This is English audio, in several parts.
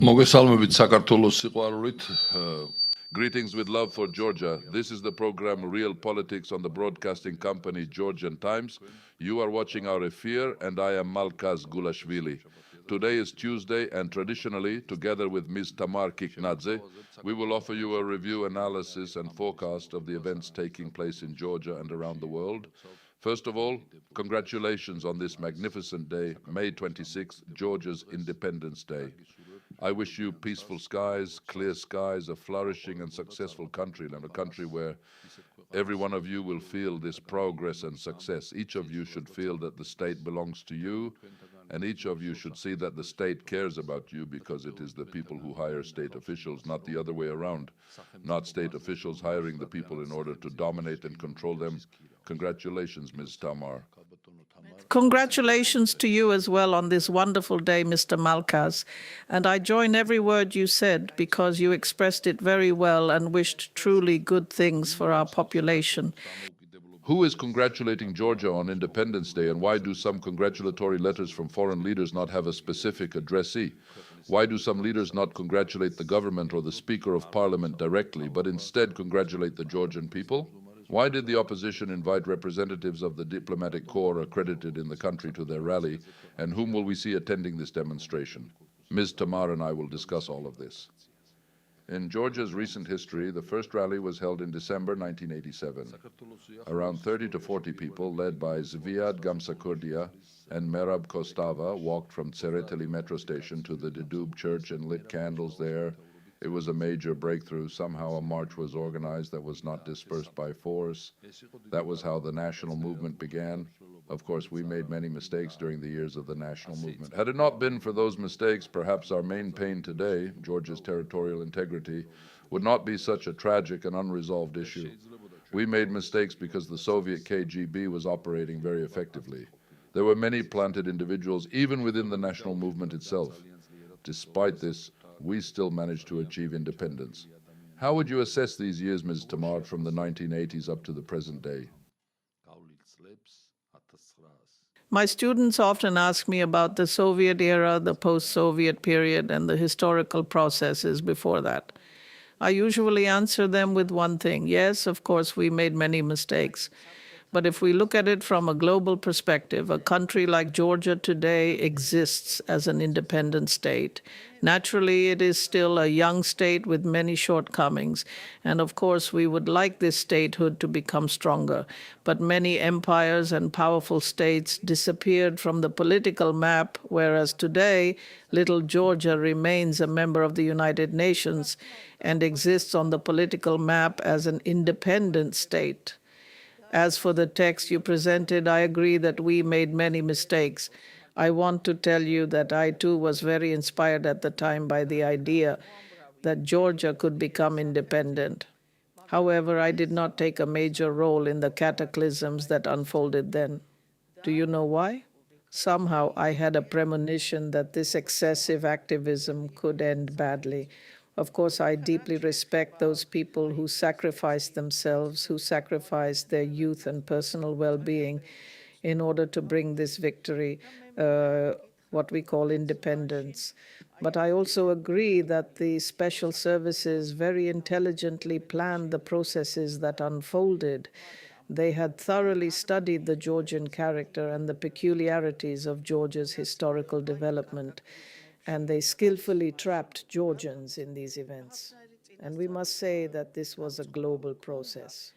მოგესალმებით საქართველოს სიყვარულით. Greetings with love for Georgia. This is the program Real Politics on the broadcasting company Georgian Times. You are watching our Efir and I am Malkhaz Gulashvili. Today is Tuesday and traditionally, together with Ms. Tamar Kiknadze, we will offer you a review, analysis and forecast of the events taking place in Georgia and around the world. First of all, congratulations on this magnificent day, May 26th, Georgia's Independence Day. I wish you peaceful skies, clear skies, a flourishing and successful country, and a country where every one of you will feel this progress and success. Each of you should feel that the state belongs to you, and each of you should see that the state cares about you because it is the people who hire state officials, not the other way around, not state officials hiring the people in order to dominate and control them. Congratulations, Ms. Tamar. Congratulations to you as well on this wonderful day, Mr. Malkhaz. And I join every word you said because you expressed it very well and wished truly good things for our population. Who is congratulating Georgia on Independence Day, and why do some congratulatory letters from foreign leaders not have a specific addressee? Why do some leaders not congratulate the government or the Speaker of Parliament directly, but instead congratulate the Georgian people? Why did the opposition invite representatives of the diplomatic corps accredited in the country to their rally, and whom will we see attending this demonstration? Ms. Tamar and I will discuss all of this. In Georgia's recent history, the first rally was held in December 1987. Around 30 to 40 people, led by Zviad Gamsakurdia and Merab Kostava, walked from Tsereteli metro station to the Dedub church and lit candles there. It was a major breakthrough. Somehow a march was organized that was not dispersed by force. That was how the national movement began. Of course, we made many mistakes during the years of the national movement. Had it not been for those mistakes, perhaps our main pain today, Georgia's territorial integrity, would not be such a tragic and unresolved issue. We made mistakes because the Soviet KGB was operating very effectively. There were many planted individuals, even within the national movement itself. Despite this, we still managed to achieve independence. How would you assess these years, Ms. Tamar, from the 1980s up to the present day? My students often ask me about the Soviet era, the post-Soviet period, and the historical processes before that. I usually answer them with one thing. Yes, of course, we made many mistakes. But if we look at it from a global perspective, a country like Georgia today exists as an independent state. Naturally, it is still a young state with many shortcomings. And of course, we would like this statehood to become stronger. But many empires and powerful states disappeared from the political map, whereas today, little Georgia remains a member of the United Nations and exists on the political map as an independent state. As for the text you presented, I agree that we made many mistakes. I want to tell you that I too was very inspired at the time by the idea that Georgia could become independent. However, I did not take a major role in the cataclysms that unfolded then. Do you know why? Somehow I had a premonition that this excessive activism could end badly. Of course, I deeply respect those people who sacrificed themselves, who sacrificed their youth and personal well-being in order to bring this victory, what we call independence. But I also agree that the special services very intelligently planned the processes that unfolded. They had thoroughly studied the Georgian character and the peculiarities of Georgia's historical development, and they skillfully trapped Georgians in these events. And we must say that this was a global process.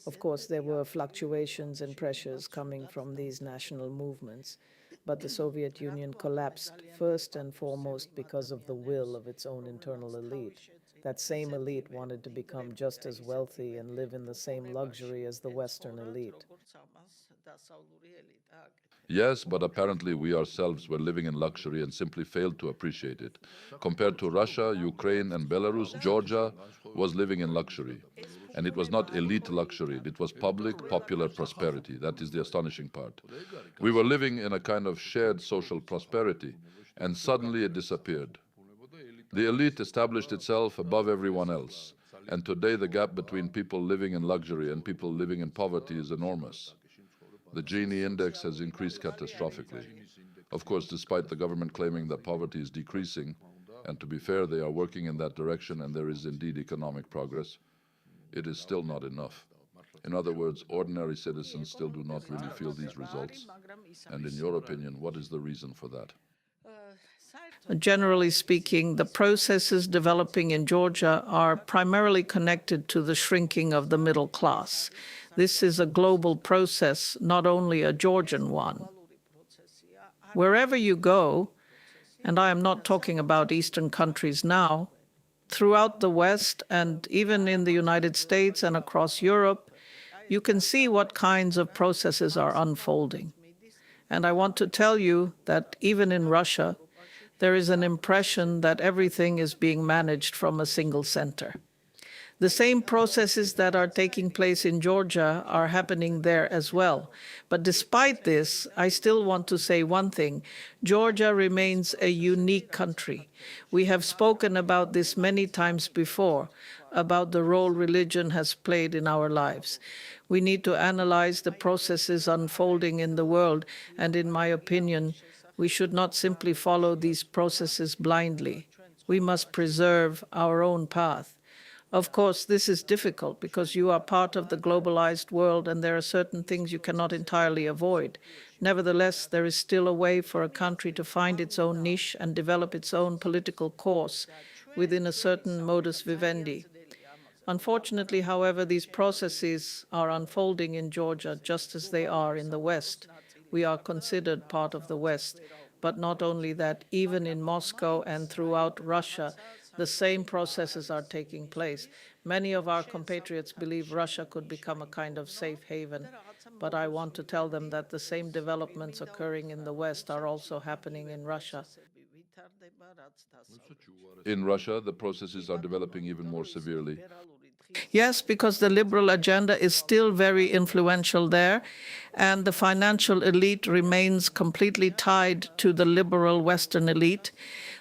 Of course, there were fluctuations and pressures coming from these national movements, but the Soviet Union collapsed first and foremost because of the will of its own internal elite. That same elite wanted to become just as wealthy and live in the same luxury as the Western elite. Yes, but apparently we ourselves were living in luxury and simply failed to appreciate it. Compared to Russia, Ukraine, and Belarus, Georgia was living in luxury. And it was not elite luxury, it was public, popular prosperity. That is the astonishing part. We were living in a kind of shared social prosperity, and suddenly it disappeared. The elite established itself above everyone else, and today the gap between people living in luxury and people living in poverty is enormous. The Gini index has increased catastrophically. Of course, despite the government claiming that poverty is decreasing, And to be fair, they are working in that direction, and there is indeed economic progress. It is still not enough. In other words, ordinary citizens still do not really feel these results. And in your opinion, what is the reason for that? Generally speaking, the processes developing in Georgia are primarily connected to the shrinking of the middle class. This is a global process, not only a Georgian one. Wherever you go, and I am not talking about Eastern countries now, throughout the West and even in the United States and across Europe, you can see what kinds of processes are unfolding. And I want to tell you that even in Russia, there is an impression that everything is being managed from a single center. The same processes that are taking place in Georgia are happening there as well. But despite this, I still want to say one thing. Georgia remains a unique country. We have spoken about this many times before, about the role religion has played in our lives. We need to analyze the processes unfolding in the world, and in my opinion, we should not simply follow these processes blindly. We must preserve our own path. Of course, this is difficult because you are part of the globalized world and there are certain things you cannot entirely avoid. Nevertheless, there is still a way for a country to find its own niche and develop its own political course within a certain modus vivendi. Unfortunately, however, these processes are unfolding in Georgia just as they are in the West. We are considered part of the West. But not only that, even in Moscow and throughout Russia, the same processes are taking place. Many of our compatriots believe Russia could become a kind of safe haven, but I want to tell them that the same developments occurring in the West are also happening in Russia. In Russia, the processes are developing even more severely. Yes, because the liberal agenda is still very influential there, and the financial elite remains completely tied to the liberal Western elite.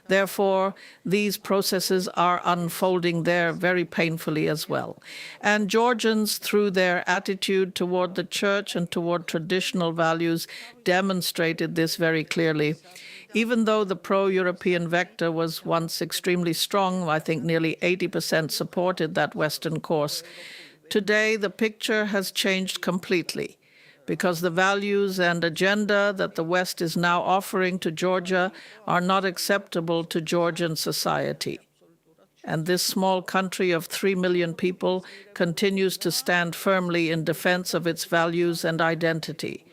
Therefore, these processes are unfolding there very painfully as well. And Georgians, through their attitude toward the church and toward traditional values, demonstrated this very clearly. Even though the pro-European vector was once extremely strong, I think nearly 80% supported that Western course, today the picture has changed completely because the values and agenda that the West is now offering to Georgia are not acceptable to Georgian society. And this small country of 3 million people continues to stand firmly in defense of its values and identity.